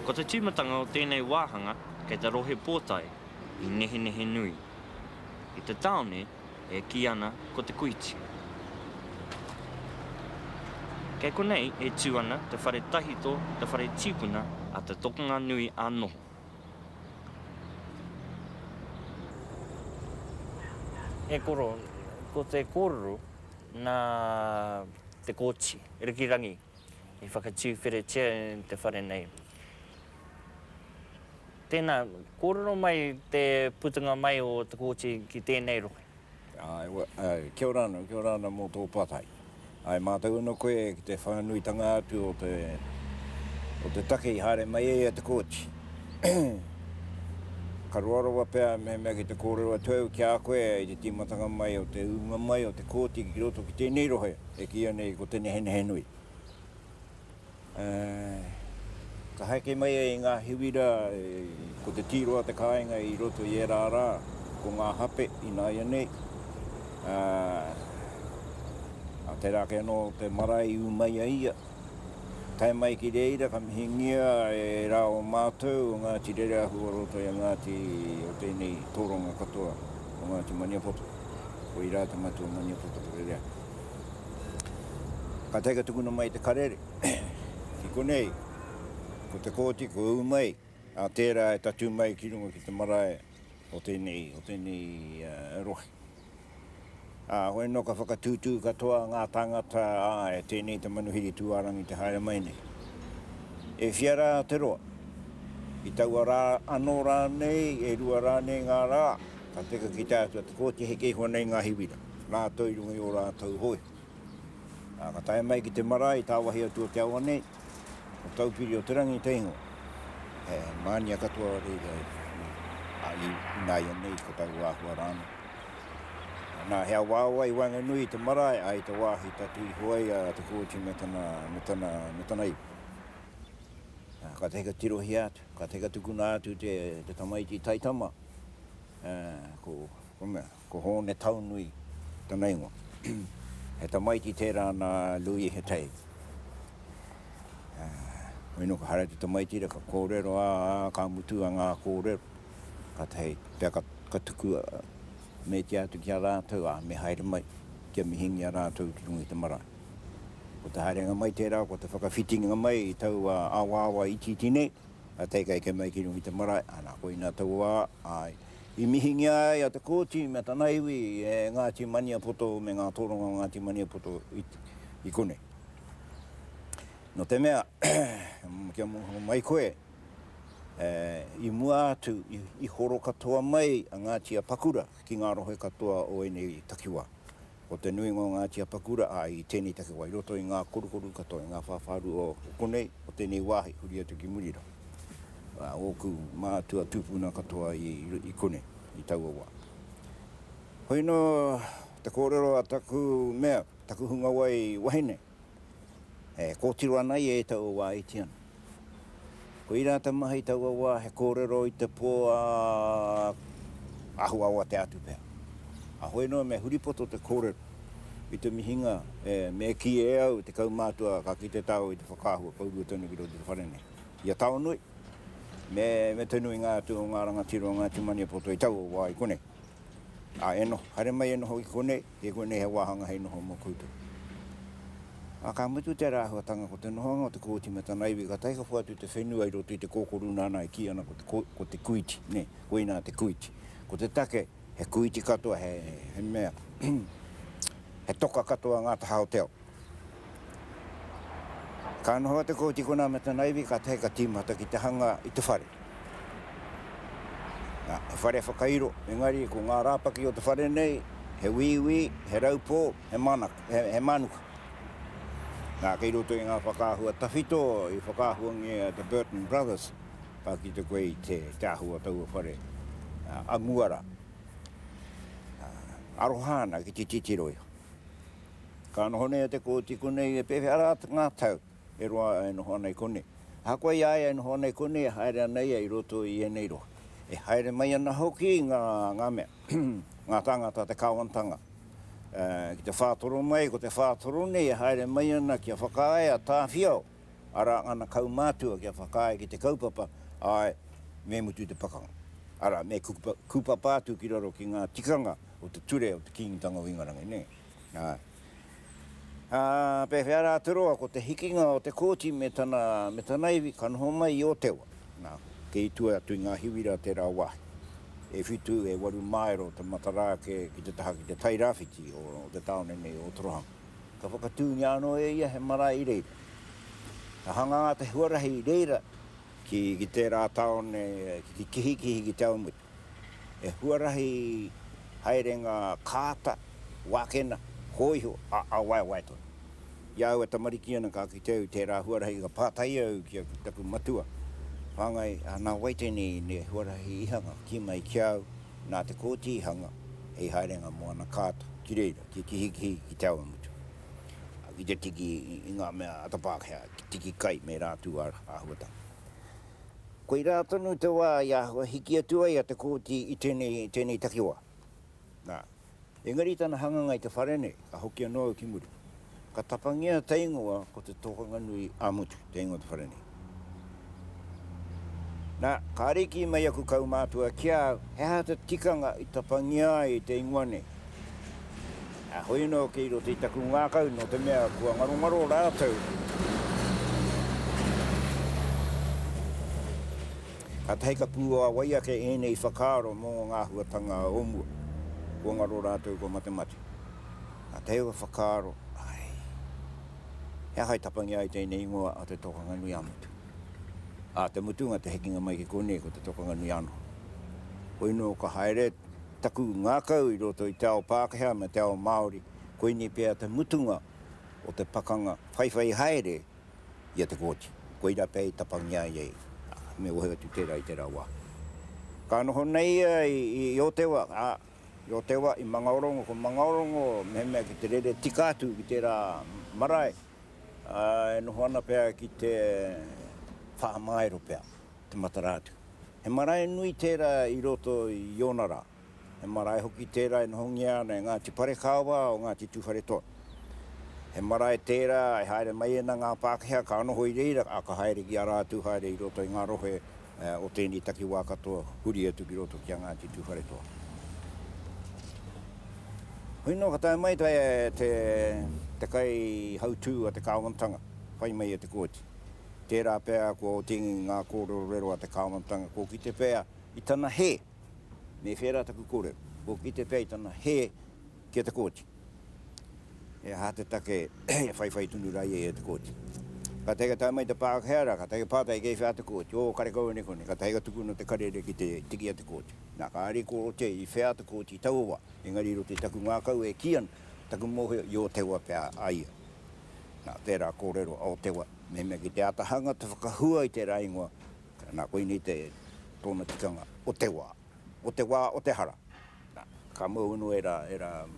Ko te tūmatanga o tēnei wāhanga kei te rohe pōtai I nehe nui. I te taone e ki ana ko te kuiti. Kei konei e tū ana te whare tahito, te whare tipuna a te tokonga nui anō. E koro, ko te kōrero nā Te Kooti, Rikirangi, I whakatū puritia te whare nei. Tēnā, kōrero mai te putunga mai o Te Kooti ki tēnei rohe. Kia ora ana mō tō patai. Ai mātou no koe ki te whanuitanga atu o te take I haere mai e Te Kooti. Ka roaroa pēr mea ki te kōrero atu ki a koe I te timatanga mai o te unga mai o Te Kooti ki roto ki tēnei rohe e ki anei ko te nehe nui. Ka haike mai I ngā hiwira ko te tiroa te kāinga I roto I e rārā ko ngā hape ināianei. A te rake anō te marae I umai a ia. Tai mai ki reira ka mihingia e rā o mātou o Ngāti Rere ahua roto I a Ngāti o tēnei Pūranga katoa o Ngāti Maniapoto. Ko I rā te matua Maniapoto Pere. Ka teika tukuna mai te karere. Ki konei, ko te Kooti, ko umai, a tērā e tatu mai ki runga ki te marae o tēnei rohe. Hoi no ka whakatūtū katoa ngā tangata e tēnei te manuhiri tūarangi te haere mai nei. E whiara te roa. I taua rā anō rā nei, e rua rā nei ngā rā. Ka teka ki tātua Te Kooti hekei hoa nei ngā hiwira. Rātou I runga I o rātou hoi. Ka tae mai ki te mara I tāwahi atua te awa nei. O taupiri o te rangi te ingo. Mānia katoa reira I ināianei ko tau āhua rāna. Nā hea wāua I wanga nui te marae ai te wāhi tatu I Huia a Te Kooti me tana I. Ka teika tirohi atu, ka teika tukuna atu te tamaiti taitama. Ko Hōne taunui tana ingoa. He tamaiti tērā nā lui he tei. Wino ka hara te tamaiti ra ka kōrero ka mutu a ngā kōrero. Ka tei, pēr ka tuku me te atu ki a rātou me haere mai, kia mihingi a rātou ki runga I te marae. Ko te haerenga mai tērā, ko te whakawhitinga mai I tau āwāwa I titine, a teika ke mai ki runga I te marae, ana ko ina tau ai. I mihingi ai a Te Kooti me tana iwi e Ngāti Maniapoto me ngā tōronga Ngāti Maniapoto I kone. No te mea, kia munga mai koe, I mua atu I horo katoa mai a Ngāti a Pakura ki ngā rohe katoa o enei takiwā. O te nuinga o Ngāti a Pakura I tēnei takiwā I roto I ngā korukoru katoa I ngā whawharu o konei o tēnei wāhi Huia tuki murira. Oku mātua tūpuna katoa I konei I taua wā. Hoi no te kōrero a taku mea, taku hunga wai wahine. Kōtiro ana I tau wā I tiana. Ko I rāta mahi taua wā he kōrero I te pō ahuawa te atu pēr. A hoi noa me huripoto te kōrero I te mihinga me ki e au te kaumātua ka ki te tau I te whakāhua paurua tonu ki roti te wharenei. Ia taonui me tonu I ngā atu o ngā rangatiro o Ngāti Maniapoto I taua wā I konei. Eno, haere mai enoho I konei, he konei he wāhanga hei noho mō koutou. Ka mutu te rāhuatanga ko te nohonga o Te Kooti me tana iwi, ka taika whātu te whenua I roto I te kōkoru nāna I ki ana ko te kuiti, ne, ko ina te kuiti. Ko te take, he kuiti katoa, he mea, he toka katoa ngā taha o teo. Ka noho Te Kooti kona me tana iwi, ka taika tīmata ki te hanga I te whare. He whare whakairo, engari ko ngā rāpaki o te whare nei, he wiwi, he raupō, he manuka. Nā kei roto I ngā whakāhua tawhito I whakāhua ngia The Burton Brothers paki te koe I te ahua taua whare amuara arohana ki te titiroia. Ka noho nei a Te Kooti konei e pewe ara ngā tau e roa e noho ana I konei. Hakua I ai e noho ana I konei e haere anei I roto I enei roa. E haere mai ana hoki ngā mea, ngā tangata te kāwantanga. Ki te whātoro mai, ko te whātoro nei, haere mai ana ki a whakaea tāwhiao ara ngana kaumātua kia whakae ki te kaupapa, ai, me mutu te pakanga. Ara, me kupapātu ki raro ki ngā tikanga o te ture o te kingitanga o Ingarangi, ne? Pe whiara aturoa ko te hikinga o te Kooti me tana iwi kanoho mai i o tewa. Ke i tua atu i ngā hiwira te rā wahi. E whitu e 8 maero te matarā ki te taha ki te tairawhiti o te taonene o Torohanga. Ka whakatū ni anō e ia he marae i reira. Ka hanga te huarahi i reira ki te rā taone, ki kihi ki te aumui. E huarahi haere ngā kāta, wakena, hoiho, a wai tonu. Iau e tamariki ana ka ki teu te rā huarahi ka pātai au ki taku matua. Whangai, nā waitene ne huarahi ihanga, ki mai kiau, nā te Kooti ihanga, e haere ngā moana kāta, ki reira, ki kihi ki te aumutu. Ki te tiki i ngā mea atapākea, ki tiki kai me rātu āhuatanga. Ko i rā tonu te wā i ahua hiki atua i a te Kooti i tēnei takiwā. Engari tana hangangai te wharene, ka hoki anō ki muri. Ka tapangia te ingoa ko te tōkanga nui āmutu, te ingoa te wharene. Ka ariki mai aku kaumātua kia, hea te tikanga i tapangia i te ingoane. Hoi no ki ro te taku ngākau no te mea kua ngaro rātou. Ka tahi ka pūa waia ke ēnei whakaaro mō ngā huatanga omua. Kua ngaro rātou ko matemati. Ka tahi ka whakaaro, hea hai tapangia i tēnei ingoa a te tōkanga nui amutu. Te mutunga te hekinga mai ki kone ko te tōkanga nui anō. Hoi no ka haere taku ngākau i roto i te ao Pākehā me te ao Māori, koe ni pēr te mutunga o te pakanga whaiwhai haere i a te Kooti. Koe ra pēi tapangia i ei, me ohe atu tērā i tērā wā. Ka noho nei i o tewa, i mangaorongo, ko mangaorongo mehemea ki te rere tikātu ki tērā marae, e noho ana pēr ki te whaamaero pēr, te matarātu. He marae nui tērā i roto i Ionara. He marae hoki tērā i nohongia ana e Ngāti Parekawa o Ngāti Tūwharetoa. He marae tērā e haere mai ena ngā Pākehā ka anoho i reira, a ka haere ki a rātu haere i roto i ngā rohe o tēnei takiwā katoa Huia tu ki roto ki a Ngāti Tūwharetoa. Hino ka tae mai te kaihautū a te kāwantanga, whai mai a te Kooti. Tērā pēr ko o tingi ngā kōrero a te kāwantanga, ko ki te pēr i tana he, me whera taku kōrero, ko ki te pēr i tana he ki a te Kooti. E hā te take e whaiwhai tunu rai e te Kooti. Ka teiga tae mai te Pākehā, ka teiga pātai kei whea te Kooti, o kare kau ane kone, ka teiga tukuna te karere ki te tiki a te Kooti. Nā ka ari kōro te i whea te Kooti i tauawa, engari ro te taku ngākau e kian, taku mohe i o tewa pēr aia. Nā tērā kōrero o tewa. Me mea ki te atahanga te whakahua i te raingoa, nā koe ni te tōna tikanga o te wā, o te hara. Ka mau unu e rā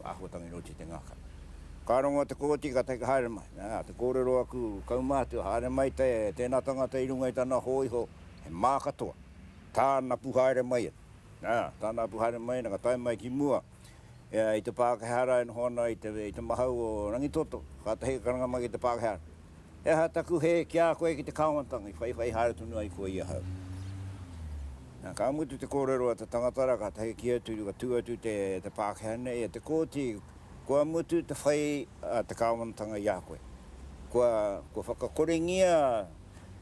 ahuatangi roti te ngāka. Ka rongoa te Kooti ka teika haere mai, te kōrero aku kaumātua haere mai tēnā tangata i runga i tāna hōiho, he mākatoa, tāna puhaere mai. Tāna puhaere mai, ka tae mai ki mua, i te Pākehā e nohona i te mahau o Rangitoto, ka te hei karanga mai ki te Pākehā. E ha taku he kia koe ki te kāwantanga, i whaiwhai haere tunu ai koe i ahau. Ka amutu te kōrero a te tangatara, ka tahi ki atu, ka tū atu te Pākehā nei, te Kooti, ko amutu te whai te kāwantanga i a koe. Ko whakakorengia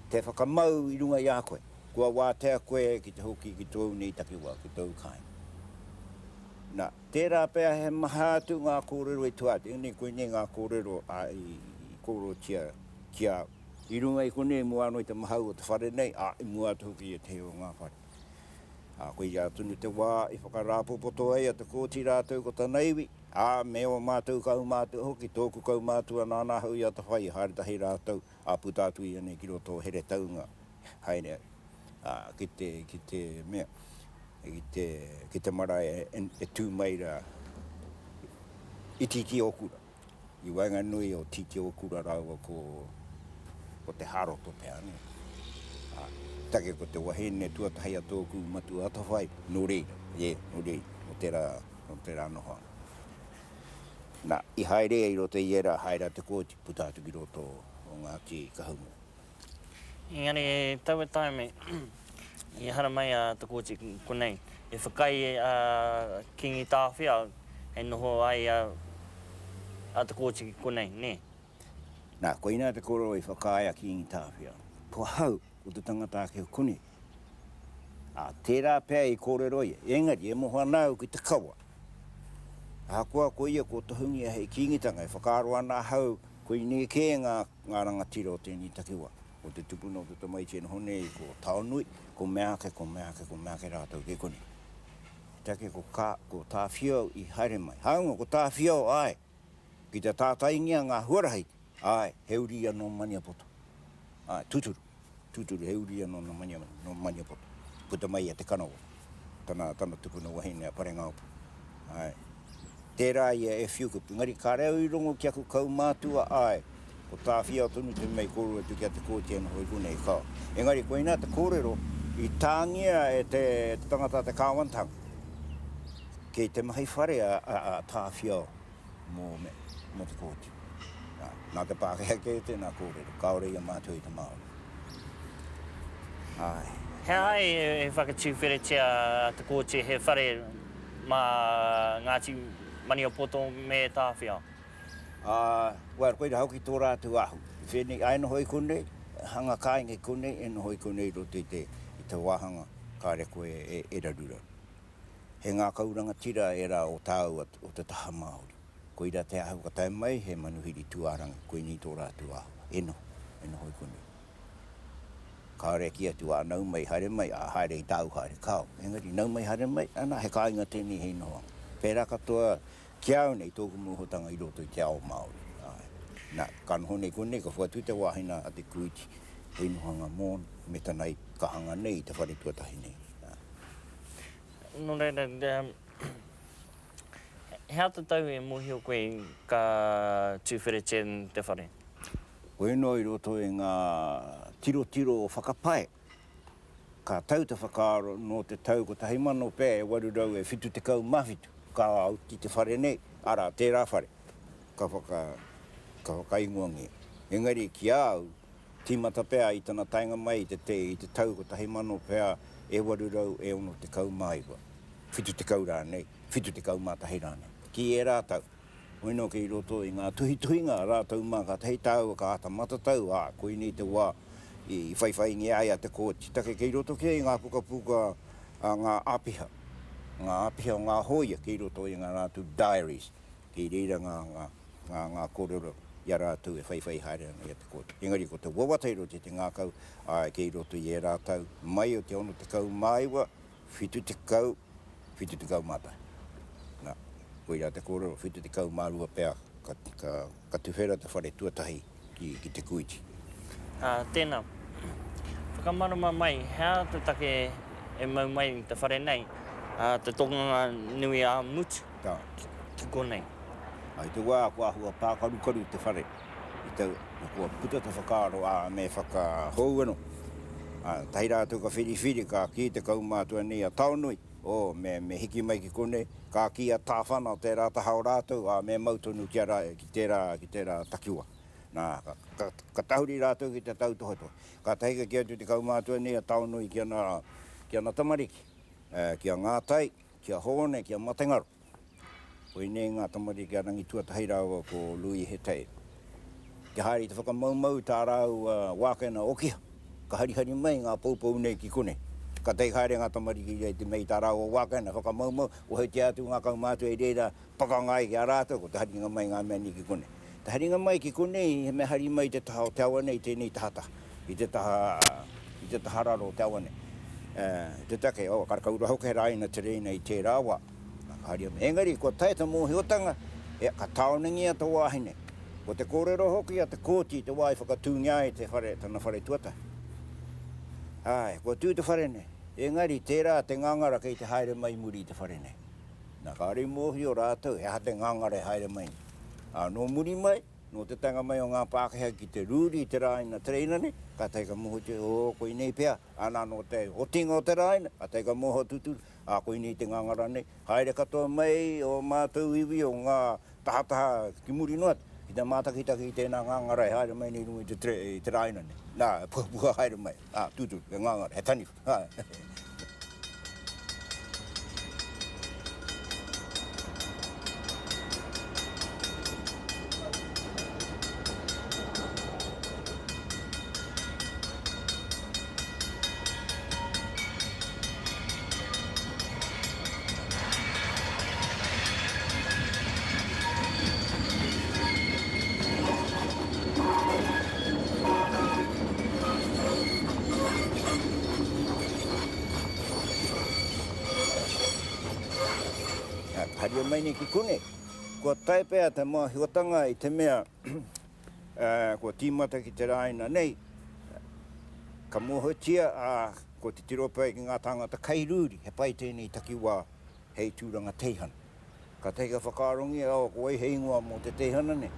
te whakamau i runga i a koe. Ko wātea koe ki te hoki ki tōu nei takiwā, ki tōu kāinga. Tērā pēr he maha atu ngā kōrero i tuate, ene koe nei ngā kōrero i kōrero tia kia i runga i kone mua anō i te mahau o te whare nei, i mua atu hoki i te heo ngā whare. Koe i atunu te wā, i whakarāpopoto ai a te Kooti rātou ko tāna iwi, me o mātou kaumātua hoki, tōku kaumātua nāna hau i a te whai, haere tahi rātou, putātu i ane ki roto here taunga, haere, ki te mea, ki te marae e tū maira i titi okura. I wainga nui o titi okura raua ko te haroto pēr, ne? Take ko te wahene tuatahia tōku matu atawhai, no reira, no reira, o tērā nohoa. I haere i roto i era haere te Kooti, putātu ki roto o Ngāti Kahaunga. Engari, taua taime, I hara mai a Te Kooti konei, e whakai kingi tāwhia, hei noho ai a Te Kooti konei, ne? Nā, koe ina te kōrero I whakaia ki ingi tāwhia. Ko hau o te tangata ke kone. Tērā pēr I kōrero ia, engari e moha nāu ki te kawa. Koa ko ia ko tahungi hei ki ingitanga, e whakaro ana hau, koe neke ngā rangatira o tēnei takiwa. O te tupuna o te tamaiti en Hōne, ko taonui, ko meake rātou ke kone. Take ko tāwhiao I haere mai. Haunga ko tāwhiao ai, ki te tātaingia ngā huarahi, ai, heuria no Maniapoto. Ai, tuturu heuria no Maniapoto. Puta mai a te kanawa. Tana tupuna wahine a Pare ngaupu. Ai. Tērā ia e whiukupu. Ngari ka reo I rongo kia ku kaumātua ai. Ko tāwhia tonu te mei kōrua tu kia Te Kooti anu hoi kune I kao. Engari, ko ina te kōrero I tāngia e te tangata te kāwantang. Kei te mahi whare a tāwhia mo Te Kooti. Nā te Pākehā kei tēnā kōrero. Kaore ia mātua I te Māori. Ai. Hea e whakatū puritia Te Kooti he whare mā Ngāti Maniapoto me tāwhia. Whare koe rā hoki tō rātou ahu. Whenei aino hoi kone, hanga kāinga kone, eno hoi kone I roto I te wāhanga kāre koe e rarura. He ngā kauranga tira e rā o tāu o te taha Māori. Koe rā te ahu ka tai mai, he manuhiri tuāranga, koe ni tō rātou ahu. Eno hoi kone. Kāre kia tu a nau mai haere mai, a haere I tāu haere kāo. Engari, nau mai haere mai, ana he kāinga tēnei hei noa. Pērā katoa kia au nei tōku muhotanga I roto I te ao Māori. Nā, kan Hōne kone, ka whatu te wāhina a Te Kooti, hei nohanga mōn, me tanai ka hanga nei te whare tuatahi nei. No reira, hea te tau e mohi o koe ka tūwhiritia te whare? Koe no I roto e ngā tiro o whakapae. Ka tau te whakaaro no te tau ko tahi mano pē e warurau e whitu te kau mawhitu. Ka au ki te whare nei, ara tērā whare. Ka whakainguangia. Engari ki au, tīmata pēa I tana tainga mai I te tau ko tahi mano pēa e warurau e ono te kau maiwa. Whitu te kau rānei, whitu te kau mātahi rānei. Ki e rātau. Oino ke I roto I ngā tuhi-tuhinga rātau mā ka tehi tau ka ata matatau koe ni te wā I whaiwhai nge ai a Te Kooti. Take ke I roto ke I ngā puka ngā apiha. Ngā apiha o ngā hoia ke I roto I ngā rātou diaries. Ke reira ngā kōrero I rātou e whaiwhai haere ana I a Te Kooti. Engari ko te wawateiro te ngā kau ke I roto I e rātou. Mai o te ono te kau maiwa, whitu te kau mātai. Koe rā te kōrero, whitu te kau mārua pēr, ka tuwhera te whare tuatahi ki Te Kooti. Tēnā, whakamarama mai, hea te take e mau mai te whare nei, te tonga nui a mutu, ki konei. Ai te wā kua hua pākarukaru te whare, I tau, kua puta te whakaaro me whakahou ano. Tahi rātou ka whiri ka ki te kau mātua nei a taonui, me hiki mai ki kone, ka ki a tāwhana o tērā tahao rātou, me mautonu ki tērā takiwa. Nā, ka tahuri rātou ki te tau tohoto. Ka tahika ki atu te kau mātua nei a taonui ki ana tamariki, ki a Ngātai, ki a Hōne, ki a Matengaro. Koe nei ngā tamariki a rangi tuatahi rāua ko lui he tei. Ki haere te whakamaumau tā rāu Waka na okiha. Ka harihari mai ngā poupou nei ki kone. Ka tei haere ngā tamariki I te mei tā rāua Waka na whakamaumau, o hei te atu ngā kaumātua I reira pakangai ki a rātou, ko te haringa mai ngā mea ni ki kone. Te haringa mai ki kone, me hari mai te taha o te awane I tēnei tahata, I te taha raro o te awane. Te take, karakaura hoke rāina te reina I te rāwa. Engari, ko tae te mōhiotanga, ka taonengia te wāhine. Ko te kōrero hoki a Te Kooti, te wāi whakatūngia I te whare, tana whare tuata. Ko tū te whare ne. Engari, tērā te ngangara kei te haere mai muri te whare ne. Nā kāre mōhi o rātou, ha te ngangara haere mai. No muri mai, no te tanga mai o ngā Pākehā ki te rūri te rāina te reina ne, ka teika moho te koe nei pēr, ana no te hotinga o te rāina, ka teika moho tutu, koe nei te ngangara ne. Haere katoa mai o mātou iwi o ngā tahataha ki muri noat, I te mātakitaki i tēnā ngāngarai, haere mai ni rungi te rāina ne. Nā, puha haere mai. Tūtu, e ngāngarai, he tani. Haria mai ni ki kune, kua taipea te mua hiotanga i te mea kua tīmata ki te rāina nei, ka mohotia ko te tiropai ki ngā tāngata kairūri, he pai tēnei takiwā hei tūranga teihana. Ka teika whakarongi ko wei hei ingoa mō te teihana ne,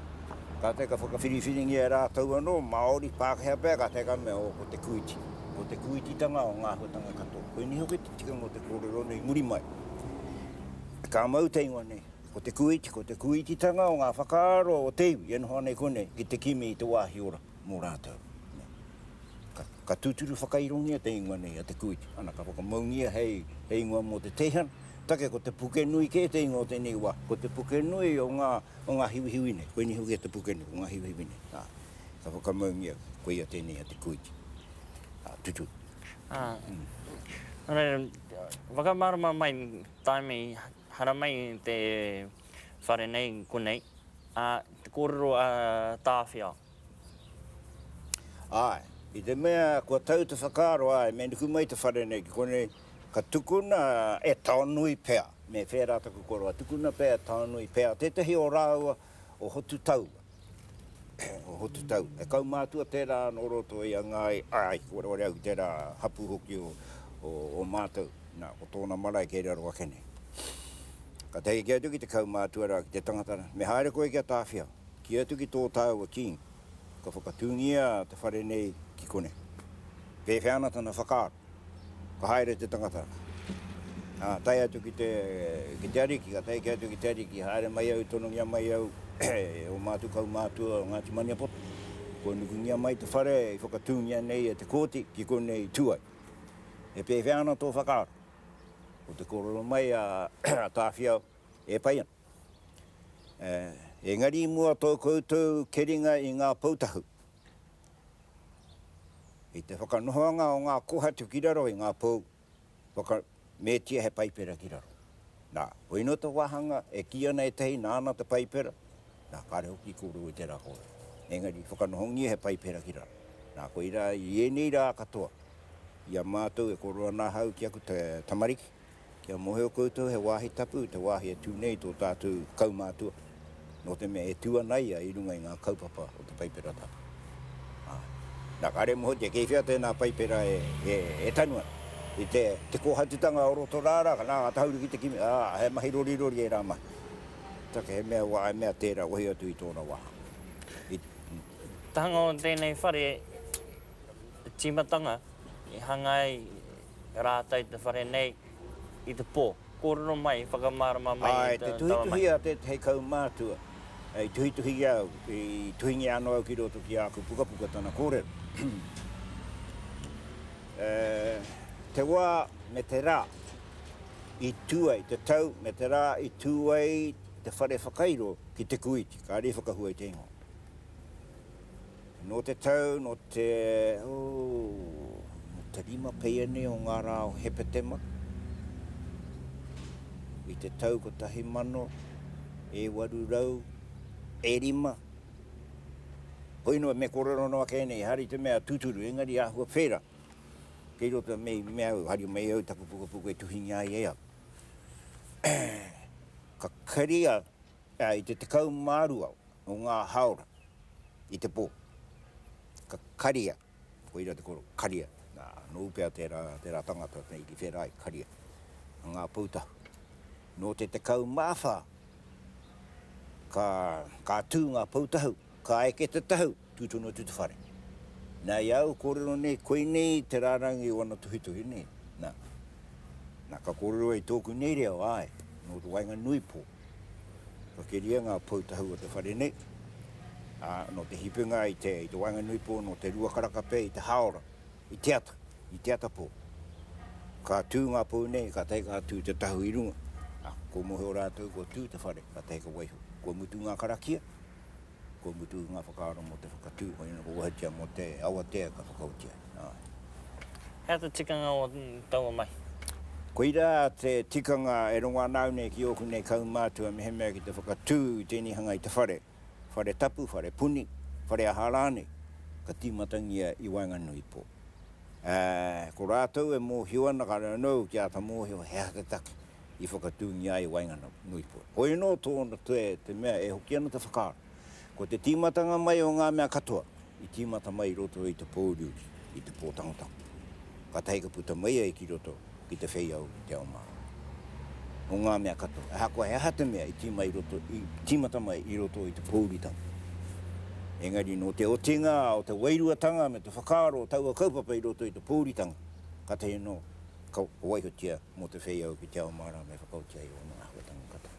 ka teika whakawhiriwhiringi e rātou anō, Māori Pākehā pēr, ka teika mea ko te Kooti. Ko te Kooti tanga o ngā huatanga katoa. Koe ni hoki te tika mō te kōrero nei muri mai. Ka mau te ingoa nei, ko te Kooti tanga o ngā whakaaro o te iwi, eno hane kone, ki te kimi i te wāhi ora mō rātou. Ka tūturu whakairongia te ingoa nei a te Kooti, ana ka whakamaungia hei ingoa mō te teihana, take ko te puke nui ke te ingoa o tēnei wā, ko te puke nui o ngā hiwihiwi nei, koe ni hoki a te puke nui o ngā hiwihiwi nei. Ka whakamaungia koe a tēnei a te Kooti. Tutu. Whakamārama mai taimi hara mai te whare nei konei, te kōrero tāwhia. Ai, i te mea kua tau te whakaaro me nuku mai te whare nei ki konei, ka tukuna e taonui pēr, me whērā taku koroa, tukuna pēr taonui pēr, tētahi o rāua o hotu tau. O hotu tau. E kaumātua tērā no roto i a ngai, kore au tērā hapu hoki o mātou, o tōna marae kei raro wakene. Ka tei kia tuki te kaumātua rā ki te tangatara, me haere koe kia tāwhia, kia tuki tō tāu a king, ka whakatūngia te whare nei ki kone. Pē whiana tana whakaaro, ka haere te tangatara. Tai atu ki te ariki, ka tei kia atu ki te ariki, haere mai au, tonongia mai au, o mātu kaumātua o Ngāti Maniapoto. Ko nukungia mai te whare, i whakatūngia nei e Te Kooti, ki konei tuai. E pē whiana tō whakaaro. O te kōrero mai a tāwhiao e paian. E ngari mua tō koutou keringa i ngā pautahu. I te whakanohoanga o ngā kohatu ki raro i ngā pau, whakamētia he paipera ki raro. Nā, oino te wahanga e kiana e tehi nāna te paipera, nā, kāre hoki kōrero i tērā kōrero. Engari, whakanohongia he paipera ki raro. Nā, ko ira i enei rā katoa. Ia mātou e kōrero nā hau ki aku te tamariki. Kia mohe o koutou he wāhi tapu, te wāhi e tūnei tō tātou kaumātua. No te mea e tūanai i runga i ngā kaupapa o te paipera tapu. Nā kāre moho te keiwhia tēnā paipera e tanua. I te kōhatutanga o roto rāra, ka nā tauru ki te kimi, he mahi rori e rā mahi. Take he mea wā, he mea tērā wahi atu i tōna wā. Tahanga o tēnei whare, tīmatanga, i hangai rātai te whare nei i te pō. Kōrero mai, whakamārama mai i te tawa mai. Te tuhituhi a te hei kaumātua, i tuhituhi au, i tuhingi anō au ki roto ki aku pukapuka tana kōrero. Te wā me te rā i tūai, te tau me te rā i tūai te whare whakairo ki te Kooti, ka re whakahua i te ingo. No te tau, no te rima peiane o ngā rā o hepetema. I te tau ko tahi mano, e warurau, e rima. Hoino me kōrero noa kēnei, hari te mea tūturu, engari āhua whera. Kei rota mea au, hari mei au taku pukapuka e tuhingi ai e au. Ka karia i te tekau māru au, o ngā haora, i te pō. Ka karia, ko ira te koro, karia. No upea tērā tangata, nei ki wherai, karia. Ngā pautahu. No te tekau māwha, ka tū ngā pautahu, ka eke te tahu, tūtono tutu whare. Nā iau, kōrero nei, koe nei te rārangi o ana tuhituhi nei. Nā ka kōrero e tōku nei reo ai, no te wainga nui pō. Ka keria ngā pautahu o te whare nei. No te hipunga i te wainganui po, no te rua karakape, i te haora, i te ata po. Ka tū ngā pō nei, ka tei ka tū te tahu i runga. Ko mohe o rātou, ko tū te whare, ka tei ka waiho. Ko mutu ngā karakia, ko mutu ngā whakaaro mo te whakatū, ko ina ko wahatia mo te awatea ka whakautia. Hea te tikanga o taua mai? Ko ira te tikanga e rongo anau nei ki oku nei kaumātua mehe mea ki te whakatū tēnei hanga i te whare. Whare tapu, whare puni, whare aharane, ka tīmatangia i wainganui po. Ko rātou e mōhio ana ka rānou ki a ta mōhio hea te take i whakatūngia i wainganui po. Ko ino tōna te mea e hoki ana te whakaara. Ko te tīmatanga mai o ngā mea katoa, i tīmata mai roto i te pōriuri, i te pōtangotanga. Ka teika puta mai e ki roto ki te wheiau i te aumā. O ngā mea katoa. E hakoa he hata mea i tīmata mai i roto i te pōritanga. Engari no te otinga o te wairuatanga me te whakaaro o taua kaupapa i roto i te pōritanga. Ka te no ka waihotia mo te wheiau ki te aumāra me whakautia i o ngā huatanga kata.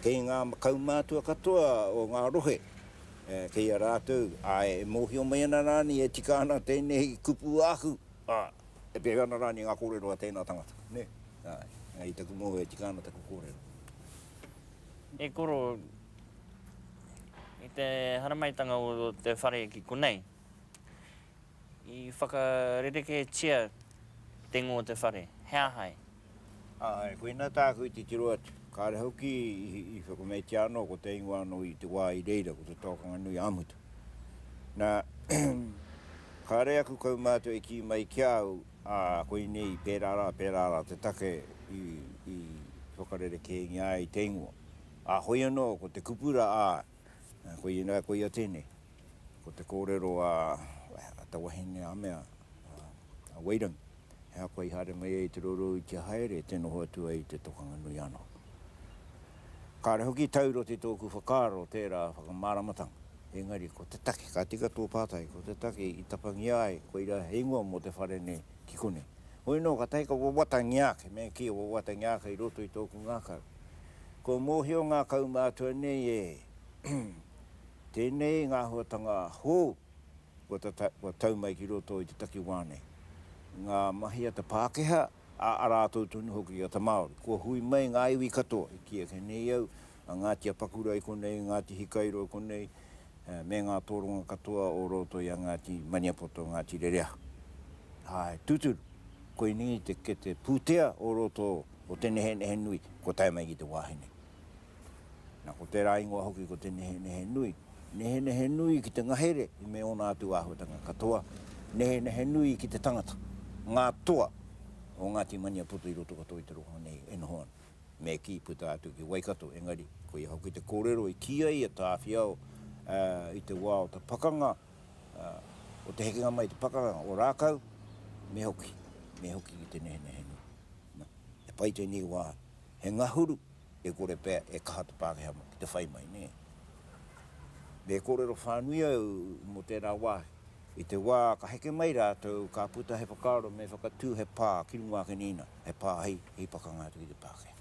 Kei ngā kaumātua katoa o ngā rohe, kei a rātou, e mōhio mai ana rāni e tika ana tēnei kupu āhu. E pēr ana rāni ngā kōrero a tēnā tangata. Ne? I te kumoho e tika ana te kōrero. E koro, i te haramaitanga o te whare ki konei, i whakarereke tia te ngō te whare, hea hai? Koe nā tāku i te tiro atu. Kāre hoki i whakameitia anō ko te ingoa anō i te wā i reira, ko te tōkanga nui amutu. Nā, kāre aku kaumātua i ki mai ki au, koe nei pērara te take i whakarereke ngā i te ingoa. Hoi anō ko te kupura koe ina koe a tēnei, ko te kōrero ta wahine a mea, a Wairangi. Hea koe i hare mai e te roro i te haere, tēnō hoatua i te tokanga nui anō. Kāre hoki tauro te tōku whakaaro tērā whakamāramatanga. Engari, ko te take, ka tika tō pātai, ko te take i tapangi ai, ko ira heingoa mo te whare ne ki kone. Hoi no, ka teika wawata ngiake, me ki wawata ngiake i roto i tōku ngākau. Ko mōhio ngā kaumātua nei tēnei ngā huatanga hō, ko tau mai ki roto i te taki wāne. Ngā mahia te Pākeha, a rātou tunu hoki a te Māori. Ko hui mai ngā iwi katoa, i kia ke nei au, a Ngāti Apakura i konei, Ngāti Hikairo i konei, me ngā tōronga katoa o roto i a Ngāti Maniapoto, Ngāti Rerea. Tūturu, koe ni ke te pūtea o roto o te nehe nui, ko tai mai ki te wāhine. Ko te rā ingoa hoki ko te nehe nui. Nehe nui ki te ngahere, i me ona atu āhuatanga katoa. Nehe nui ki te tangata. Ngā toa o Ngāti Maniapoto i roto katoa i te roho nei e noho ana. Me ki puta atu ki Waikato, engari, ko i hoki te kōrero i kia i a tāwhiao i te wā o te pakanga, o te hekenga mai te pakanga o rākau, me hoki ki te nehe nui. E pai te ni wā, he ngahuru, e kore pēr, e kaha te Pākeha mo, ki te whai mai, ne. Me kōrero whānuia mo tērā wā, i te wā ka heke mai rātou, ka puta he whakaaro me whakatū he pā, ki runga ke nina, he pā hei pakanga atu ki te Pākeha.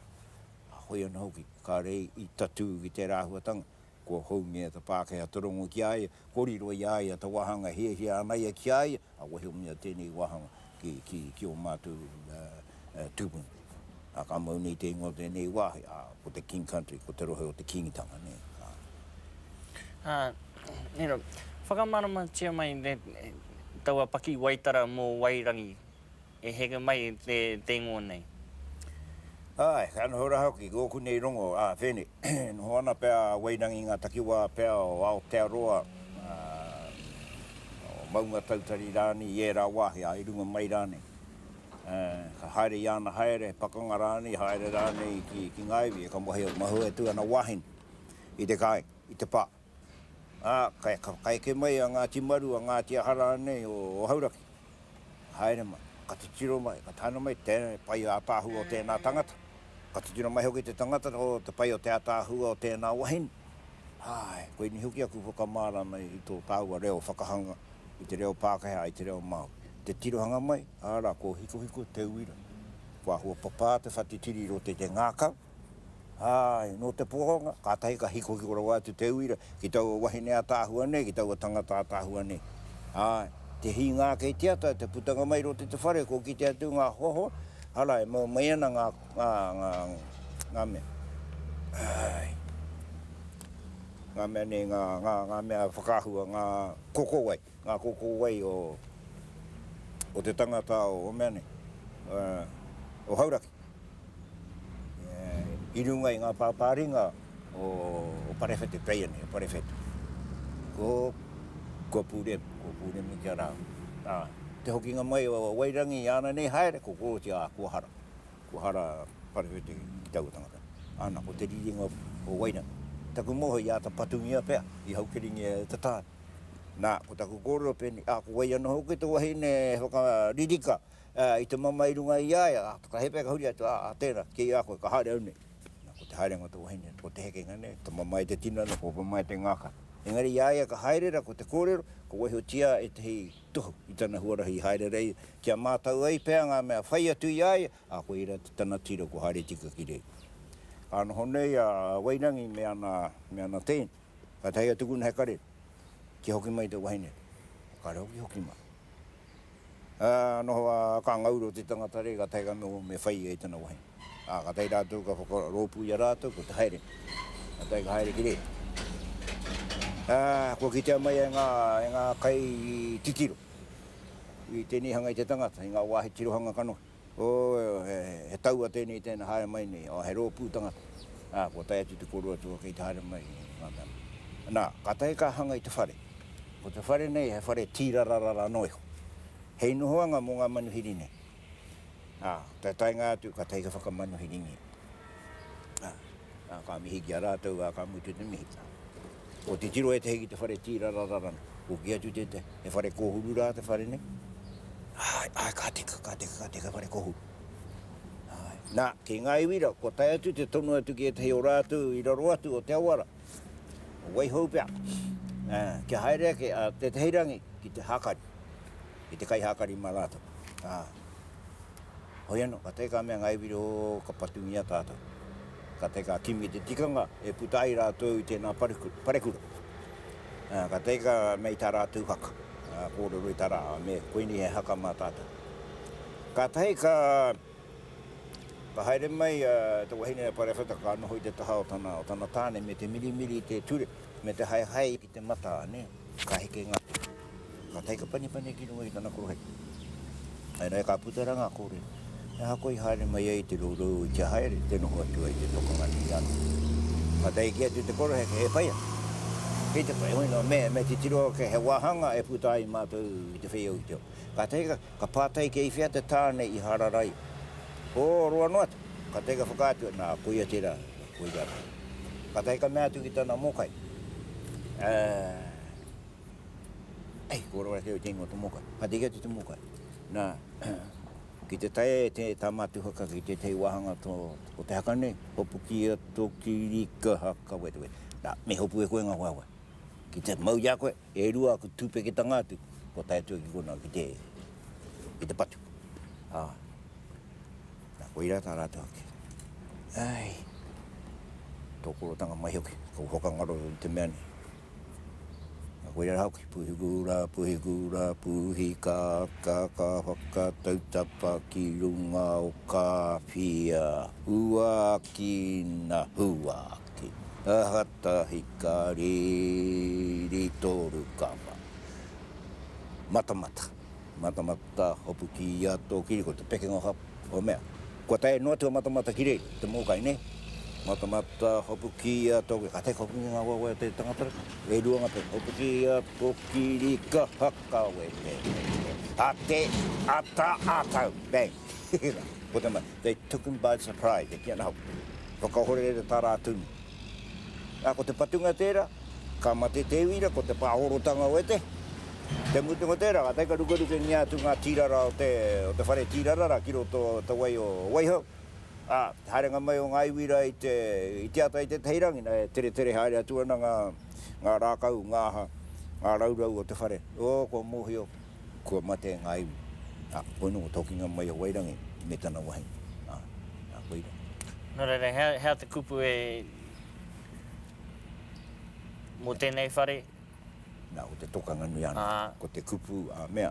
Hoi ana hoki, ka rei i tatu ki te rāhuatanga, ko houngia te Pākeha torongo ki aia, koriro i aia te wahanga, he anaia ki aia, a wahi o mea tēnei wahanga ki o mātou tūpuna. Ka mau nei te ingoa tēnei wāhi, ko te King Country, ko te rohe o te Kingitanga, ne. Whakamarama tia mai taua paki waitara mō Wairangi, e heke mai te ingoa nei? Ka nohora hoki, gōku nei rongo, whene, noho ana pēr Wairangi ngā takiwā pēr o Aotearoa, o maunga tautari rāni, i rā wāhi, i runga mai rāni. Ka haere i ana haere, pakanga rāni, haere rāni ki ngaiwi, e ka mahu e tu ana wahin, i te kai, i te pā. Kai ke mai a Ngāti Maru, a Ngāti Ahara nei o Hauraki. Haere mai, ka te tiro mai, ka tāna mai, tēnei pai a tāhu o tēnā tangata. Ka te tiro mai hoki te tangata o te pai o te atāhu o tēnā wahin. Koe ni hoki aku whakamāra mai i tō tāua reo whakahanga, i te reo Pākeha, i te reo Māori. Te tirohanga mai, ko hiko te uira. Kua hua papā te whatitiri ro te ngākau, No te Pūranga, ka tahi ka hiko ki ora atu te uira, ki tau wahine a tāhua nei, ki tau tangata a tāhua nei. Te hi ngā kei te ata, te putanga mai ro te whare, ko ki te atu ngā hoho, hala e mai ana ngā mea. Ngā mea nei, ngā mea whakahua, ngā koko wai o te tangata o mea nei, o hauraki. I runga i ngā pāpāringa o parewhete preiane, o parewhete. Ko Pūrema mi kia rāu. Te hokinga mai o wairangi i ana nei haere, ko kōtia kua hara. Kua hara parewhete ki tau tangata. Ana, ko te riringa o wairangi. Taku moho i ata patungia pēr, i haukeringi e te tāne. Nā, ko taku kōrero pēni, ko wai ana hoki te wahine whakaririka, i te mama i runga i aia, ka hepe ka huri atu, tēnā, kei a koe, ka haere au nei. Ko te haerenga te wahine, ko te hekenga nei, te mama i te tinana, ko mama i te ngāka. Engari i aia ka haerera, ko te kōrero, ko wahi o tia e te hei tuhu, i tana huarahi haererei, kia mātau ai pēr ngā mea whai atu i aia, ko ira te tana tira ko haere tika ki rei. Ana honei wairangi me ana tēn, ka tahi atu kuna he kare, ki hoki mai te wahine, kare hoki hoki mai. Noho ka ngauro te tangata rei, ka tahi ka me whai e tana wahine. Ka tahi rātou ka whakaropu i a rātou, ko te haere, ka tahi ka haere ki rei. Ko ki te mai e ngā kai titiro, i tēnei hanga i te tangata, i ngā wāhi tirohanga kanoa. He taua tēnei tēnā haere mai nei, he rōpū tangata. Ko tai atu te koro atua kei te haere mai. Nā, ka tai ka hanga i te whare. Ko te whare nei, he whare tīrararara noiho. Hei nohoanga mō ngā manuhiri nei. Tai tai ngā atu, ka tai ka whakamanuhiri nei. Ka mihi ki a rātou, ka mutu te mihi. O te tiro e te heki te whare tīrararara. Ko ki atu te he whare kōhuru rā te whare nei. Ka teka whare kohuru. Nā, ki ngā iwira, ko tai atu te tonu atu ki e te heo rātou i raro atu o te awara. O wai hou pia. Kia haere ake, te heirangi ki te hakari. Ki te kai hakari ma rātou. Hoi anō, ka teka mea ngā iwira o ka patungia tātou. Ka teka kimi te tikanga e putai rātou i tēnā parekura. Ka teka mei tā rātou haka. Kōrero i tā rā, me koini he haka mā tātou. Ka tahi ka haere mai te wahine parewhata ka noho i te taha o tana tāne me te mirimiri te ture, me te haihai ki te mata, ne? Ka heke ngā. Ka tahi ka panipani ki runga i tana korohei. Ai rai ka putara ngā kōrero. E hako i haere mai ai te rōrou i te haere, te noho atu ai te tokangani i ana. Ka tahi ki atu te korohei ke he paia. Hei te pai, hoino, me te tiro ke he wahanga e putai mātou i te whea uteo. Ka teika, ka pātai ke i whia te tāne i hararai. Roa noa atu. Ka teika whakātua, nā, puia te rā, puia rā. Ka teika mea atu ki tāna mokai. Kōrora teo tengo te mokai. Ka teika atu te mokai. Nā, ki te tae te tāmatu haka ki te tei wahanga o te haka nei. Hopukina toki rika haka wete wete. Nā, me hopu e koe ngā wawa. Ki te mau ia koe, e rua ku tūpeke tangātu, ko tai atua ki kona ki te patu. Nā, ko ira tā rātou ake. Tōkoro tanga mai hoki, ko whakangaro te mea ni. Nā, ko ira hauki, puhikura, puhika, ka whakatautapa ki runga o ka whia, huakina, huaki. Hata hikari toru kawa. Matamata Hopukina toki, ko te pekenga o mea. Ko tae noa tua matamata ki rei, te mōkai ne. Matamata Hopukina toki, ka te Hopukina ngā wawa te tangatara. E ruanga pe Hopukina toki rika haka wete. Atau, bang. Ko te mai, they took him by surprise, e kia nā hau. Whakahore te tā rātuni. Ko te patunga tērā, ka mate te wira, ko te pāhorotanga o ete. Te mutunga tērā, ka teika rukaruke ni atu ngā tīrara o te whare tīrarara, kiro te wai o waihau. Haerenga mai o ngā iwira i te ata i te teirangi, tere haere atuana ngā rākau, ngā raurau o te whare. Ko mohi o, ko mate ngā iwi. Koe nungo tokinga mai o wairangi, me tana wahi. Koe ira. No reira, hea te kupu e mō tēnei whare? Nā, o te tokanga nui ana, ko te kupu a mea,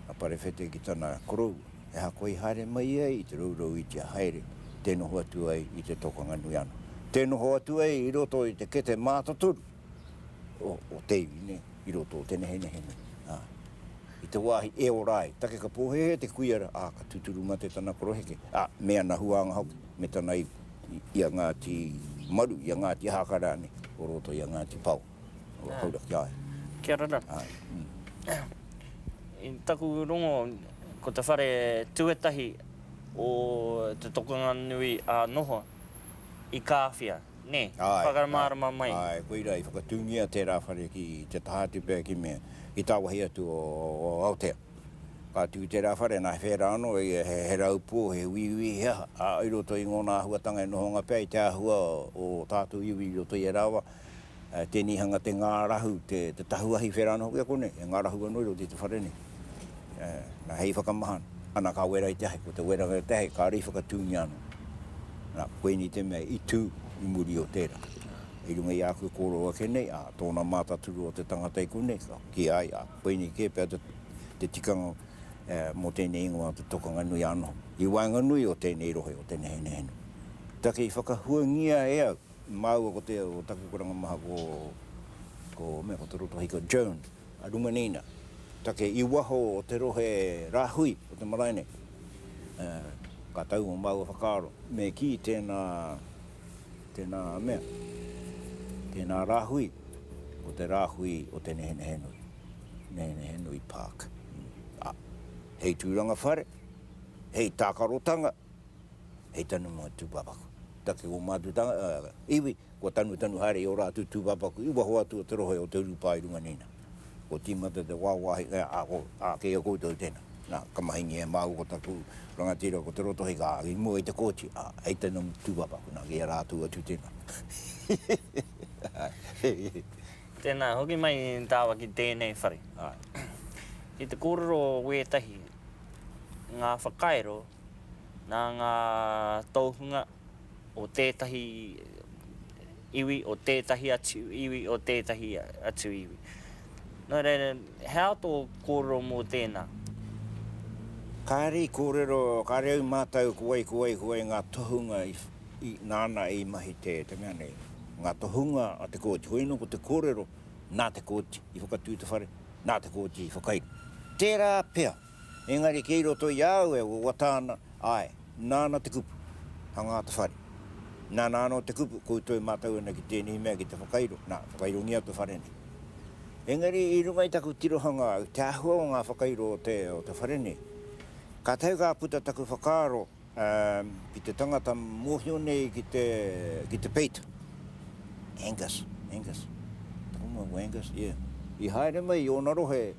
a pare whete ki tana korou, e hako i haere mai ai i te raurau i te haere, tēnoho atu ai i te tokanga nui ana. Tēnoho atu ai i roto i te kete mātaturu, o teiwi, ne, i roto o tēne hene. I te wāhi e o rai, take ka pōhehe te kuiara, ka tuturu mate tana koroheke, mea na huanga hau, me tana i a Ngāti maru, i a Ngāti hakarane, o roto i a Ngāti pau, o haura ki ai. Kia rara. I taku rongo, ko te whare tuetahi o te tokanga nui a noho i kāwhia, ne? Whakamarama mai. Ai, koira i whakatungia tērā whare ki te tahatu pēr ki mea, i tāwahi atu o Aotea. Ka tū tērā whare nā whēra anō, he raupō, he uiui hea, i roto i ngō nā huatanga e nohonga pēr, i te ahua o tātou iwi i roto i e rawa, tēni hanga te ngā rahu, te tahuahi whēra anō kia kone, e ngā rahu anō i roto i te whare ne. Nā hei whakamahana, ana ka wera i te hei, ko te wera i te hei, ka rei whakatungi anō. Nā, koe ni te mea i tū i muri o tērā. I runga i āku kōro ake nei, tōna mātaturu o te tangata i kone, ki ai, koe ni ke pēr te tikanga mō tēnei ingoa te tokanga nui anō. I wainga nui o tēnei rohe o tēnei hene. Take i whakahuangia ea, māua ko te o takukuranga maha ko te roto hiko Jones, a Rumanina. Take i waho o te rohe rāhui o te maraine. Ka tau o māua whakaaro. Me ki tēnā mea, tēnā rāhui, o te rāhui o tēnei hene henui Park. Hei tūranga whare, hei tākarotanga, hei tanu mga tūpapaku. Take o mātutanga, iwi, ko tanu haere i o rātu tūpapaku, i waho atu o te rohe o te urupa i Runganina. Ko tīmata te wāwahi, kei a koutou tēnā. Nā, kamahingi e māu ko taku rangatira ko te roto hei ka, i mua i Te Kooti, hei tanu tūpapaku, nā, kei a rātu atu tēnā. Tēnā, hoki mai tāwa ki tēnei whare. I te kōrero wētahi, ngā whakaero, nā ngā tauhunga o tētahi iwi, o tētahi atu iwi, o tētahi atu iwi. Nō reira, hea tō kōrero mō tēnā? Kāre kōrero, kāre au mātau kuai ngā tohunga i nāna i mahi te mea nei. Ngā tohunga a Te Kooti, hoi no ko te kōrero, nā Te Kooti, i whakatū te whare, nā Te Kooti i whakairu. Tērā pea, engari kei roto i au e o watāna, nāna te kupu, hangata whare. Nāna te kupu, koutou mātau ana ki tēnei mea ki te whakairo, whakairo ngia te whare nei. Engari i runga i taku tirohanga, te ahua o ngā whakairo o te whare nei. Ka tau ka puta taku whakaaro, ki te tangata mōhio nei ki te peita. Angus. Takumau Angus, yeah. I haere mai o na rohe,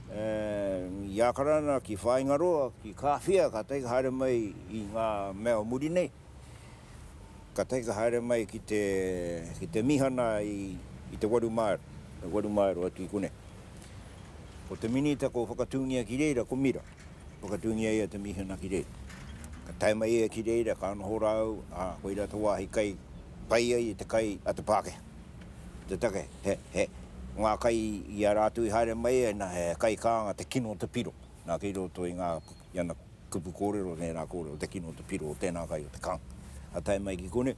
i akarana ki whaingaroa, ki kāwhia, ka teika haere mai i ngā mea muri nei. Ka teika haere mai ki te mihana i te warumaero atu i kone. Ko te minita ko whakatungia ki reira, ko mira. Whakatungia ia te mihana ki reira. Ka taima ia ki reira, ka anoho rau, koira te wāhi kai, pai ai te kai a te Pākehā. Te take, ngā kai i a rātou i haere mai e na he kai kānga te kino te piro. Nā kei roto i ngā iana kupu kōrero, nā kōrero, te kino te piro o tēnā kai o te kānga. A tai mai ki kone,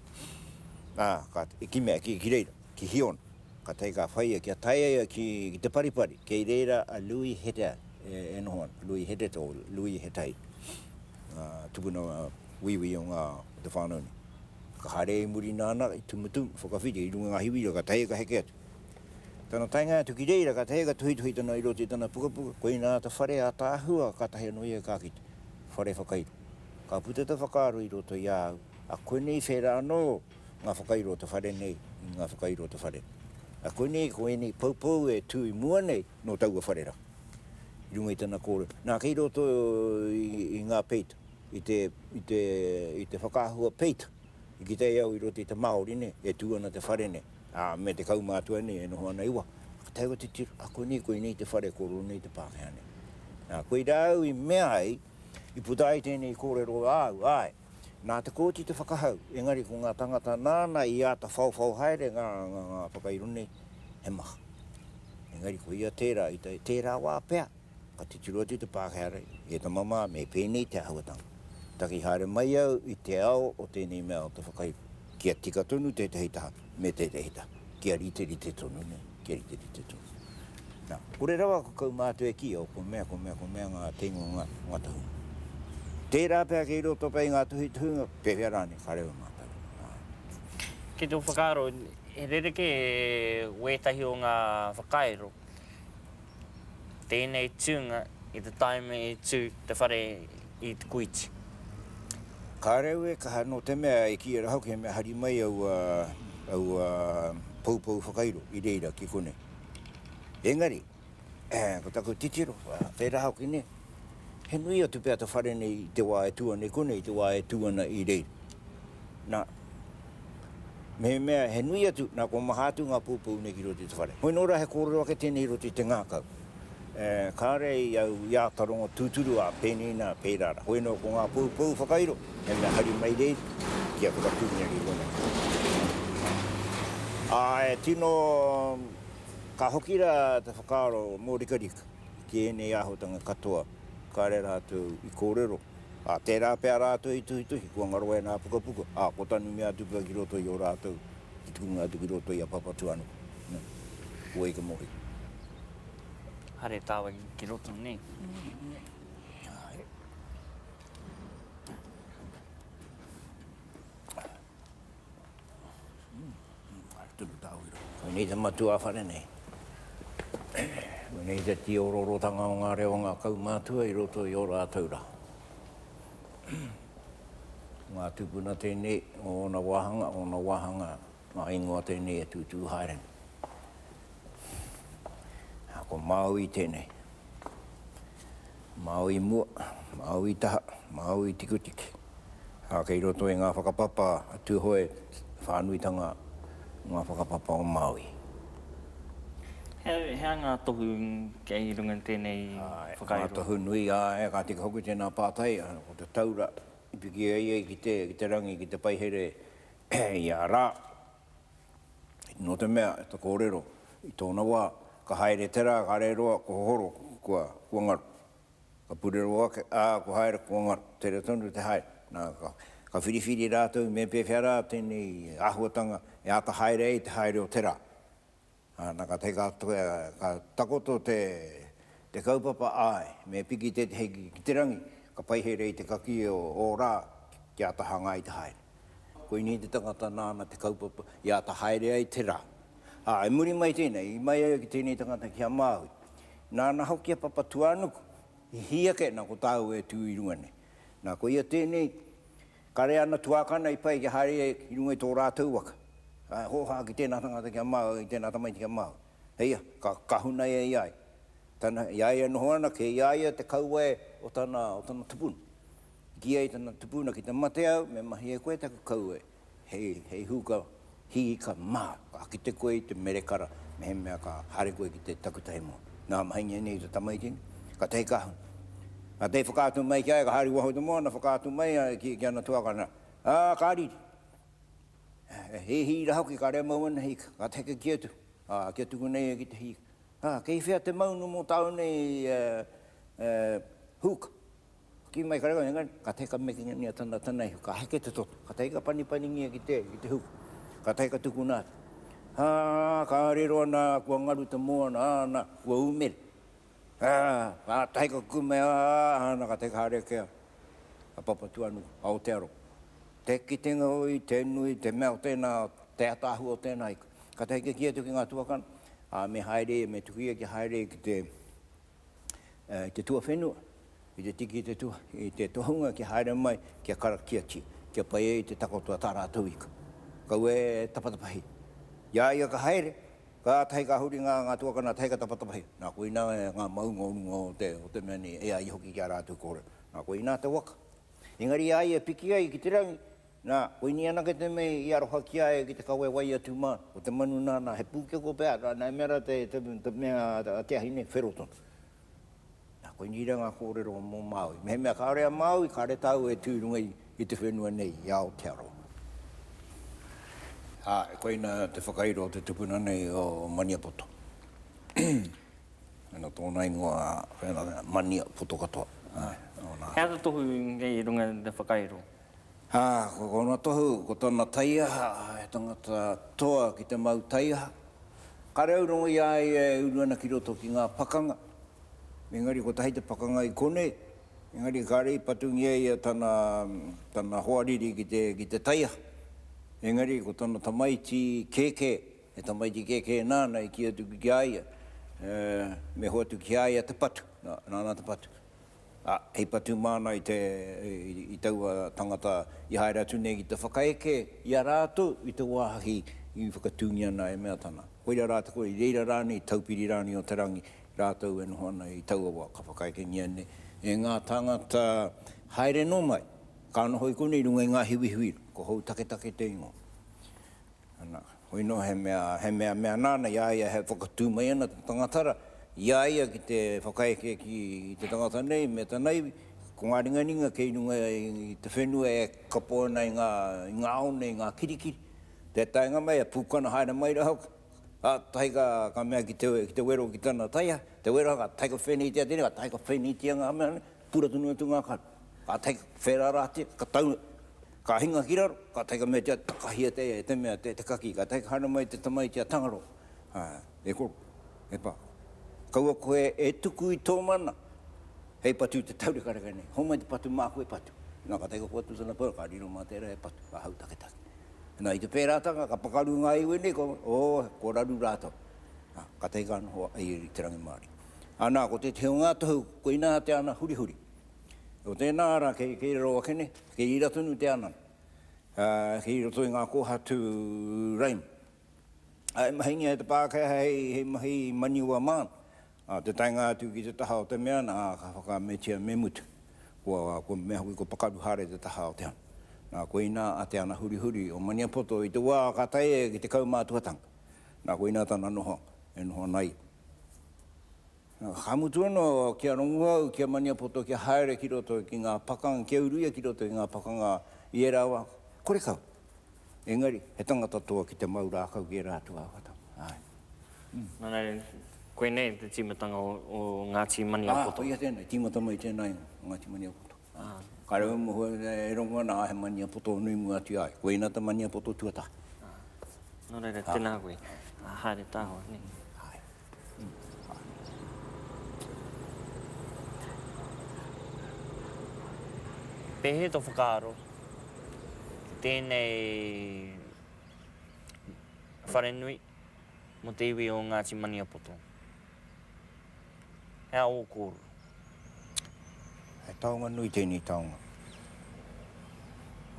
ki mea, ki reira, ki hiona. Ka tai ka whaia, ki a tai aia ki te paripari, kei reira a lui heta, e nohoan, lui heta tō, lui hetai. Tupuna wiwi o ngā te whānau ni. Ka haere i muri nāna, i tumutu, whakawhiri, i runga ngā hiwira, ka tai ka heke atu. Tana tainga atu ki reira, ka tahi ka tuhi tana i roti tana pukapuka. Koe nā ta whare a tāhua, ka tahi anō ia kākite. Whare whakairu. Ka puta ta whakaaro i roto i au. A koe nei whera anō ngā whakairo te whare nei, i ngā whakairo te whare. A koe nei paupau e tui mua nei, no taua whare ra. I runga i tana kōre. Nā kei roto i ngā peita, i te whakahua peita. I ki te au i roti te Māori ne, e tuana te whare ne. Me te kaumātua ne, e noho ana iwa. Ka taiwa te tiro, koe nei te whare kōrero nei te Pākehā ne. Koe rau i mea ai, i putai tēnei kōrero au, Nā Te Kooti te whakahau, engari ko ngā tangata nāna I ata whau haere ngā whakairo nei, he maha. Engari ko ia tērā, I tērā wā pēr, ka te tiro te Pākehara, e ta mama me pēnei te ahuatanga. Taki haere mai au I te ao o tēnei mea o te whakairo. Kia tika tonu te hei taha, me te hei taha. Kia rite tonu nei, kia rite tonu. Nā, kore rawa ko kau mātu e ki o ko mea ngā tengo ngā tahu. Tērā pēr kei roto pai ngā tuhunga, pewea rāne, wharewa mātau. Ki tō whakaaro, he rereke e wētahi o ngā whakaero, tēnei tūnga I te taime I tū te whare I te kuiti. Ka reu e kaha no te mea e ki e rahau ke mea hari mai au paupau whakairo I reira ki kone. Engari, ko taku titiro, te rahau ki ne. He nui atu pēr te whare nei I te wā e tuana I kone I te wā e tuana I reira. Nā, me mea he nui atu, nā ko mahatu ngā pūpū nei ki roti te whare. Hoi nora he kōrero ake tēnei roti te ngākau. Ka rei au ia taronga tūturu a pēnei nā pērara. Hoi no ko ngā pūpū whakairo, he mea hari mai reira, kia kura tūmia ki kone. Tino, ka hokira te whakaaro mō rikarika, ki enei ahotanga katoa. Ka re rātou I kōrero. Tērā pēr rātou I tuhi, kua ngaroa e nā pukapuka. Ko tanu mea tupuka ki roto I o rātou, ki tukunga atu ki roto I a papatu anu. Kua I ka mohi. Hare tāwa ki roto nei. Tunu tāwiro. Koe nei te matua whare nei. Koe nei te ti ororotanga o ngā reo ngā kaumātua I roto I o rātou rā. Ngā tupuna tēnei o na wahanga, ngā ingoa tēnei e tūtū haerenga. Ko Māui tēnei. Māui mua, Māui taha, Māui tikutiki. Kei roto e ngā whakapapa atu hoe whānuitanga ngā whakapapa o Māui. Hea ngā tohu kei runga tēnei whakairo? Ngā tohu nui ka tika hoku tēnā pātai, ko te taura, I piki ai ki te rangi, ki te paihere I a rā. No te mea, te kōrero, I tōna wā, ka haere tera, ka reroa, ko horo, kua ngaru. Ka pureroa, ko haere, kua ngaru. Tere tonu te haere. Ka whiriwhiri rātou, me pewhia tēnei ahuatanga, e ata haere te haere o tera. Nā ka te ka takoto te kaupapa ai, me piki te hei ki te rangi, ka paihere te kaki o rā, ki ata hangai te haere. Koe ni te tangata nāna te kaupapa, i ata haere ai te rā. E muri mai tēnei, I mai ki tēnei tangata ki a Māui. Nā hoki a papa tuanuku, I hiake nā ko tāu e tū I runga nei. Nā ko ia tēnei, ka rea ana tuakana I pai ki haere I runga I tō rātou waka. Hoha ki tēnā tangata ki a Māui, ki tēnā tamaiti ki a Māui. Heia, ka huna e iai. Tana iai anoho ana, ke iai te kaua o tana tupuna. Ki ai tana tupuna ki te mate au, me mahi e koe taku kaua. Hei huka, hi ka mā, ka ki te koe te merekara, me he mea ka hare koe ki te takutai mua. Nā mahinga nei te tamaiti, ka tei kahuna. Ka tei whakātu mai ki ai, ka hari waho te mua, na whakātu mai ki ana tuakana. Ka riri. Hi rahoki ka rea mauana hika, ka teka ki atu. Kia tuku nei ki te hika. Kei whea te maunu mō tau nei huka. Ki mai ka reo, ka teka mekinga nia tanai, ka heke te toto. Ka teka pani ngia ki te huka. Ka teka tuku nāt. Ka rero ana kua ngaru te moa na kua umere. Ka teka kume, ka teka hare kea. Ka papatu anu, Aotearoa. Te kitenga oi, te nui, te mea o tēnā, te atahu o tēnā ika. Ka teka ki atu ki ngā tuakana. Me haere, me tukia ki haere ki te tua whenua. I te tiki te tua, I te tohunga ki haere mai, kia karakiati, kia pai e te takotua tā rātou ika. Kau e tapatapahi. Ia ka haere, ka tahi ka huri ngā tuakana, tahi ka tapatapahi. Nā koe ina ngā maunga o te mea ni e ai hoki ki a rātou kore. Nā koe ina te waka. Engari ai e piki ai ki te rangi, nā koe ni anake te mei I aroha ki ai ki te kawe wai atu mā. O te manu nā he pūke ko pēr, nā mera te mea te ahine wherotona. Nā koe ni ngā kōrero mō Māui. Me mea ka rea Māui, ka re tau e tūrunga i te whenua nei, i Aotearoa. Koina te whakairo o te tupuna nei o Maniapoto. Ana tōna ingoa Maniapoto katoa. Hea te tohu ngei runga te whakairo? Ko ngā tohu, ko tōna taiaha, he tangata toa ki te mau taiaha. Ka reo rongo i ai e uruana ki roto ki ngā pakanga. Engari ko tahi te pakanga i kone. Engari ka rei patungi e tana hoariri ki te taiaha. Engari ko tōna tamaiti keke, he tamaiti keke nāna i ki atu ki aia. Me hoa tu ki aia te patu, nāna te patu. Hei patu māna i taua tangata i haere atu nei ki te whakaeke i a rātou i te wāhahi i whakatungi ana e mea tana. Koira rātou i reira rāni, taupiri rāni o te rangi, rātou e noho ana i taua wā ka whakaeke ināianei. E ngā tangata haere no mai, ka noho i kone i runga i ngā hiwi, ko hou take te ingo. Hoi no he mea nāna i aia he whakatū mai ana te tangatara, i aia ki te whakaeke ki te tangata nei, me tanai, ko ngā ringaninga kei runga i te whenua e kapo ana i ngā Hōne, i ngā kirikiri. Te taenga mai, a pūkana haere mai rau. Tahi ka mea ki te wero ki tana taia, te wero ka taika whenitia tene, ka taika whenitia ngā mea, pura tunu atu ngā karu. Ka taika wherarātia, ka tau, ka hinga ki raro, ka taika mea tia takahia te mea, te kaki, ka taika hana mai te tamai tia tangaro. E koro, e pā. Kaua koe e tuku i tō mana, hei patu te taureka nei, ho mai te patu māku e patu. Nā ka taika patu sana pōra, ka riro mā tērā e patu, ka hau take. Nā i te pērātanga, ka pakaru ngā iwe nei, ko raru rātou. Ka taika ana hoa ai i te rangi Māori. Nā, ko te teo ngā tohu, ko ina te ana huri. O tēnā ara, kei roa kene, kei iratunu te ana. Kei roto i ngā kōhatu raim. E mahingi e te pākea hei mahi maniwa māna. Te tainga atu ki te taha o te mea, nā ka whakametia me mutu. Ko mea hui ko pakaru hare te taha o te ana. Nā koe ina a te ana huri o Maniapoto i te wā ka tae ki te kaumātuatanga. Nā koe ina tana noho, e noho nai. Hamutu ano kia ronguau, kia Maniapoto, kia haere ki roto ki ngā pakanga, kia uruia ki roto ki ngā pakanga i e rawa. Kore kau. Engari, he tangata toa ki te mau rākau ki e rātua whakatau. Nānei, koe nei te tīmatanga o Ngāti Maniapoto. Ia tēnei, tīmata mai tēnei Ngāti Maniapoto. Ka reo mo e rongoa nā he Maniapoto nui mua atu ai. Koe ina te Maniapoto tuataha. Nō reira, tēnā koe. Haere tāho, ne? Pehe to whakaaro, tēnei wharenui mo te iwi o Ngāti Maniapoto. Hea o kōru. He taonga nui tēnei taonga.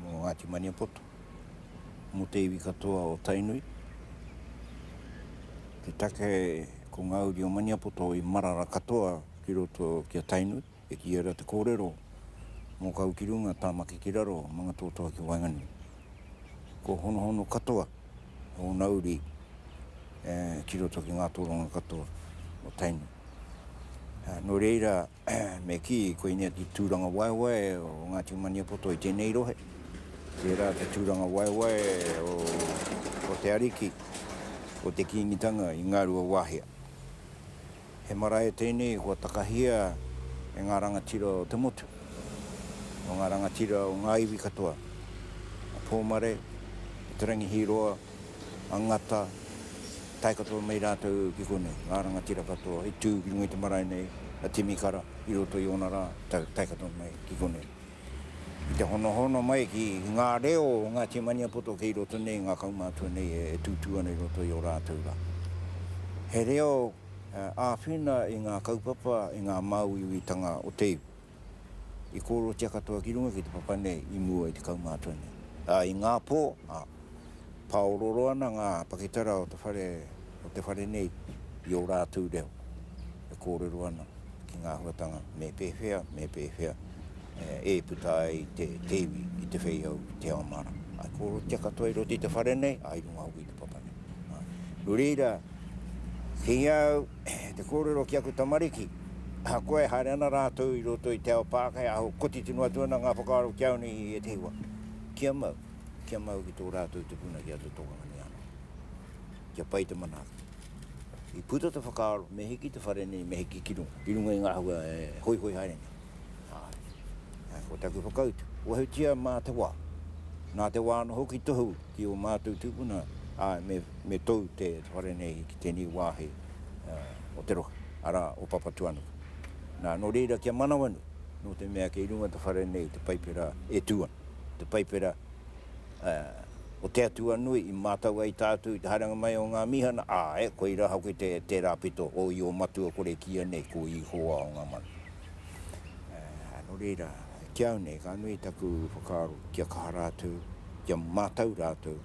Mo Ngāti Maniapoto. Mo te iwi katoa o Tainui. Te take ko ngauri o Maniapoto i marara katoa ki roto ki a Tainui, e ki era Te Kōrero. Mō kau ki runga tāmaki ki raro, mga tōtoa ki Waingani. Ko hono katoa o Nauri ki roto ki ngā tōronga katoa o Tainui. Nō reira, me ki koe nea ki tūranga waiwai o Ngāti Maniapoto i tēnei rohe. Tērā te tūranga waiwai o te ariki o te kiingitanga i ngārua wāhia. He marae tēnei kua takahia e ngā rangatira o te motu. O ngā rangatira o ngā iwi katoa. A Pōmare, te rangi hiroa, a Ngata, tai katoa mai rātou ki kone, ngā rangatira katoa, i tū ki runga i te marae nei, a Timikara, i roto i ona rā, tai katoa mai ki kone. I te hono mai ki ngā reo o Ngāti Maniapoto ki roto nei, ngā kaumātua nei e tūtua nei roto i o rātou rā. He reo āwhina i ngā kaupapa, i ngā māuiwitanga o te iwi. I kōro tia katoa ki runga ki te papa nei, i mua i te kaumātua nei. I ngā pō, paororo ana ngā pakitara o te whare nei i o rātou reo. E kōrero ana ki ngā huatanga me pēwhea, e puta i te iwi, i te wheiau, i te aomara. Ai kōro tia katoa i roti te whare nei, ai runga hui te papa nei. Reira, ki au, te kōrero ki aku tamariki, ha koe haere ana rātou I roto I te ao pākai, aho koti tino atuana ngā whakaaro kia nei e te hiwa. Kia mau ki tō rātou te puna ki ato tōkangani ana. Kia pai te manaka. I puta te whakaaro, me hiki te whare nei, me hiki ki runga. I runga I ngā hua hoi haere nei. Ko taku whakautu. Wahutia mā te wā. Nā te wā no hoki tohu ki o mātou tūpuna. Me tau te whare nei ki tēnei wāhe o te roha. Ara o papatuanu. Nā no reira kia manawanu. No te mea ke I runga te whare nei te paipera e tūana. Te paipera o te atuanui I mātau ai tātou I te haranga mai o ngā mihana. Ko I raha koe te rāpito o I o matua kore kia nei ko I hoa o ngā mana. No reira, kia au nei, ka nui taku whakaaro kia kaha rātou, kia mātau rātou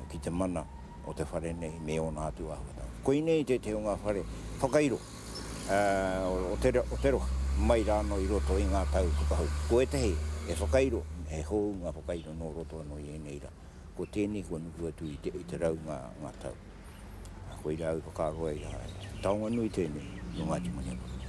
ki te mana o te whare nei me o nā atu ahuatanga. Koe nei te o ngā whare whakairo o te roha, mai rāno I roto I ngā tau kukahau. Ko e te hei, e whakairo, e hou ngā whakairo no roto anō I nei ra. Ko tēnei kua nuku atu I te rau ngā tau. Ko I rau whakaaro ai, taonga nui tēnei, no Ngāti Maniapoto.